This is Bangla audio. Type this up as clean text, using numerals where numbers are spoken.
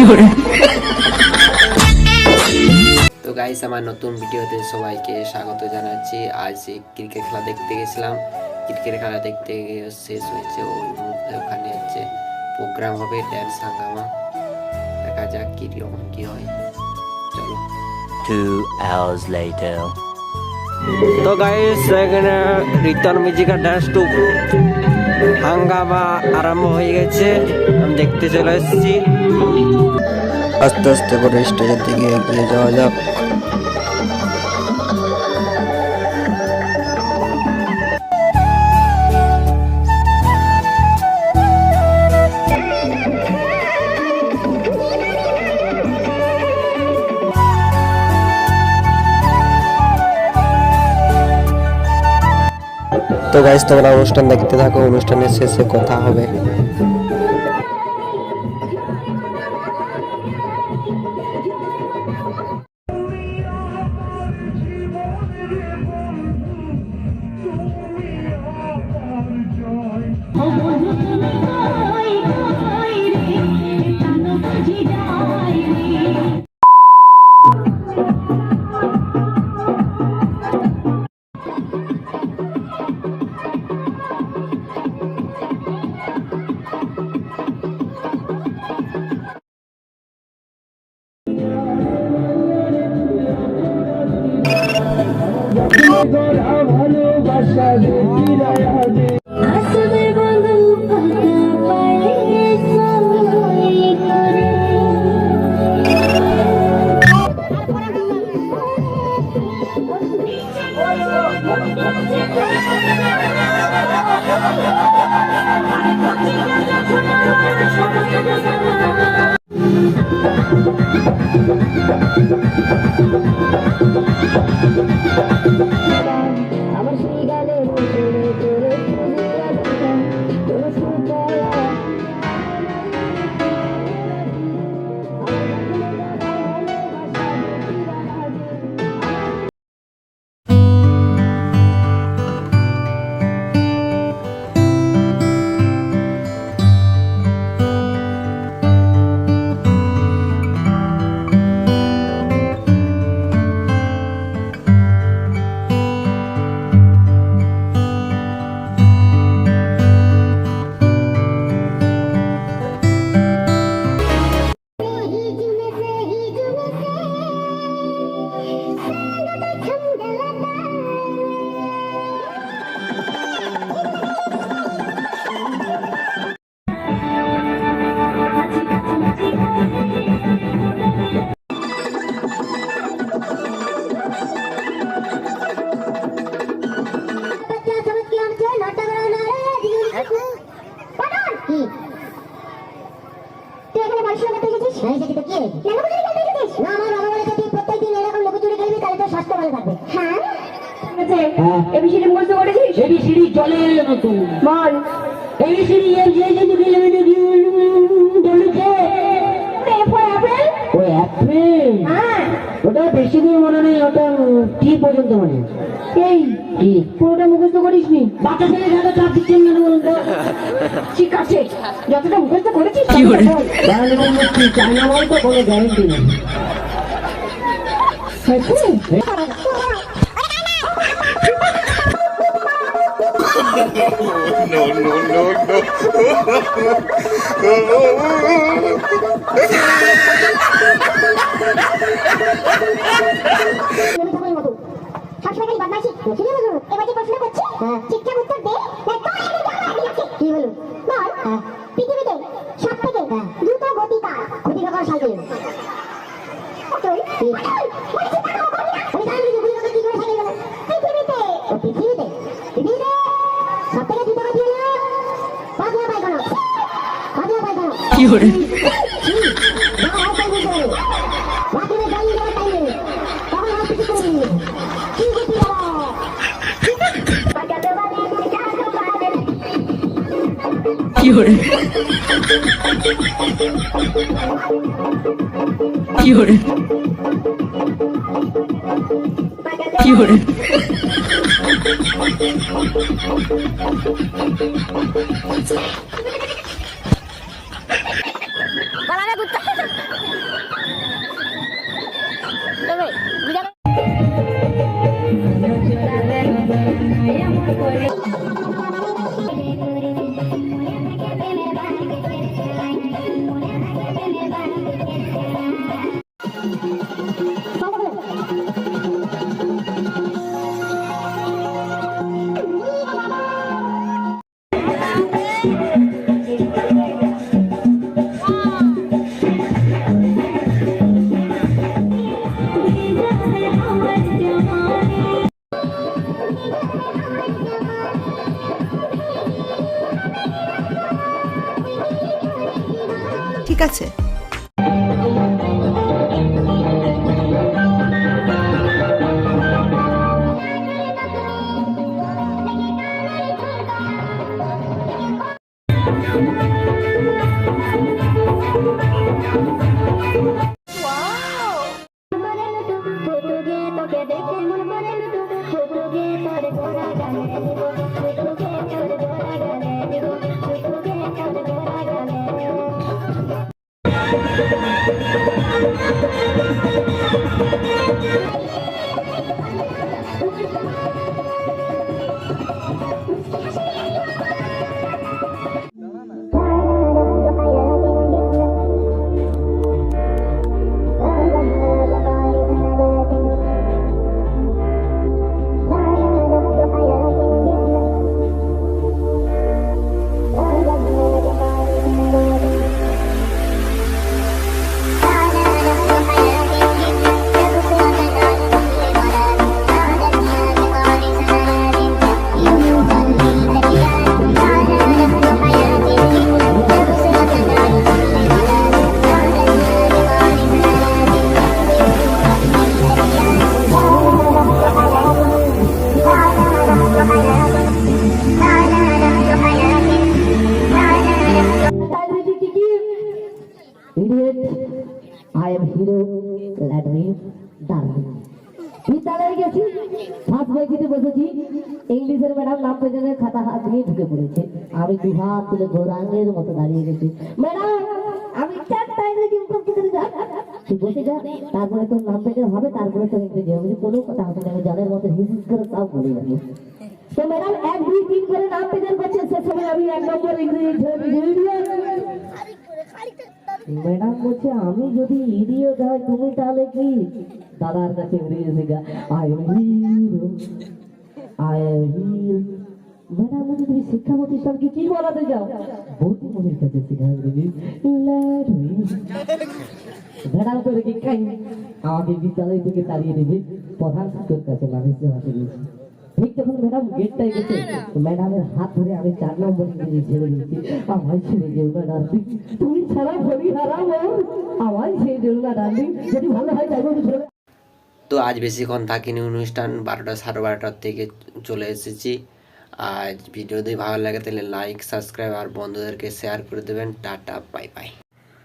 তো গাইস, আমার নতুন ভিডিওতে সবাইকে স্বাগত জানাচ্ছি। আজ ক্রিকেট খেলা দেখতে গেছিলাম। ক্রিকেট খেলা দেখতে শেষ হয়েছে, ওই মুহূর্তে ওখানে হচ্ছে প্রোগ্রাম হবে, ড্যান্স হাঙ্গামা। দেখা যাক কিরকম কি হয়, চলো। 2 hours later. তো গাইস, এখানে রিটার্ন মিউজিক্যাল ডান্স টু হাঙ্গামা আরম্ভ হয়ে গেছে, আমি দেখতে চলে এসেছি। আস্তে আস্তে করে স্টেজের দিকে এগিয়ে যাওয়া যাক। তো গাইস, তোমরা অনুষ্ঠান দেখতে থাকো, অনুষ্ঠানের শেষে কথা হবে। এবিসিডি মুখস্থ করেছিস? এবিসিডি চলে এলো নতুন বল। এবিসিডি ও অ্যাপেল, ওটা বেশি দূর মনে নেই, ওটা কি পর্যন্ত মনে আছে? এই কি পুরোটা মুখস্থ করিসনি? বাচ্চা ছেলে যাতে চাপ দিচ্ছেন না বলুন তো। ঠিক আছে, যতটা মুখস্থ করেছিস তাহলে বলবো কি চায়না বল তো কোনো গ্যারেন্টি নেই। পৃথিবীতে সব থেকে দ্রুত গতিকার সাইকেল Balanya buta. আছে? I am hero, Ladrin, Darling. বিদ্যালয়ে গেছি, ফার্স্ট বইতে বসেছি, ইংলিশের ম্যাডাম নাম পেজের খাতা হাত নিয়ে ঢুকে পড়েছে। আমি দু হাত তুলে গৌরাঙ্গের মতো দাঁড়িয়ে গেছি। ম্যাডাম, আমি চারটা ইংরেজি মুখস্থ করে যা। তুই বসে যা, তারপরে তোর নাম পেজে হবে, তারপরে তোর ইংরেজি হবে। কোনো কথা হবে না, আমি জলের মতো হিস করে তাও বলে যাবো। তো ম্যাডাম 1 2 3 করে নাম প্রেজেন্ট করছেন, সে সময় আমি 1 নম্বর ইংরেজি ছেড়ে ম্যাডাম বলছে আমি যদি ইডিয়ট হয় তুমি তাহলে কি? দাদার কাছে ইংরেজি শেখা, I am hero, I am hero. Madam বলছে তুমি শিক্ষা প্রতিষ্ঠানকে কি বলাতে যাও? বৌদি মনির কাছে শেখা ইংরেজি। ম্যাডাম তো রেখে খাই আমাকে বিদ্যালয় থেকে তাড়িয়ে দেবে, প্রধান শিক্ষকের কাছে মানুষ হাতে গেছি। ঠিক যখন ম্যাডাম গেটটায় গেছে, ম্যাডামের হাত ধরে আমি 4 নম্বর ইংরেজি ছেড়ে দিয়েছি। আমায় ছেড়ে যেও না ডার্লিং, তুমি ছাড়া ভরি হারাবো, আমায় ছেড়ে যেও না ডার্লিং, যদি ভালো হয় তাই বলি। তো আজ বেশিক্ষণ থাকিনি, অনুষ্ঠান 12টা 12:30 থেকে চলে এসেছি। আজ ভিডিও যদি ভালো লাগে তাহলে লাইক সাবস্ক্রাইব আর বন্ধুদেরকে শেয়ার করে দেবেন। Tata, bye bye.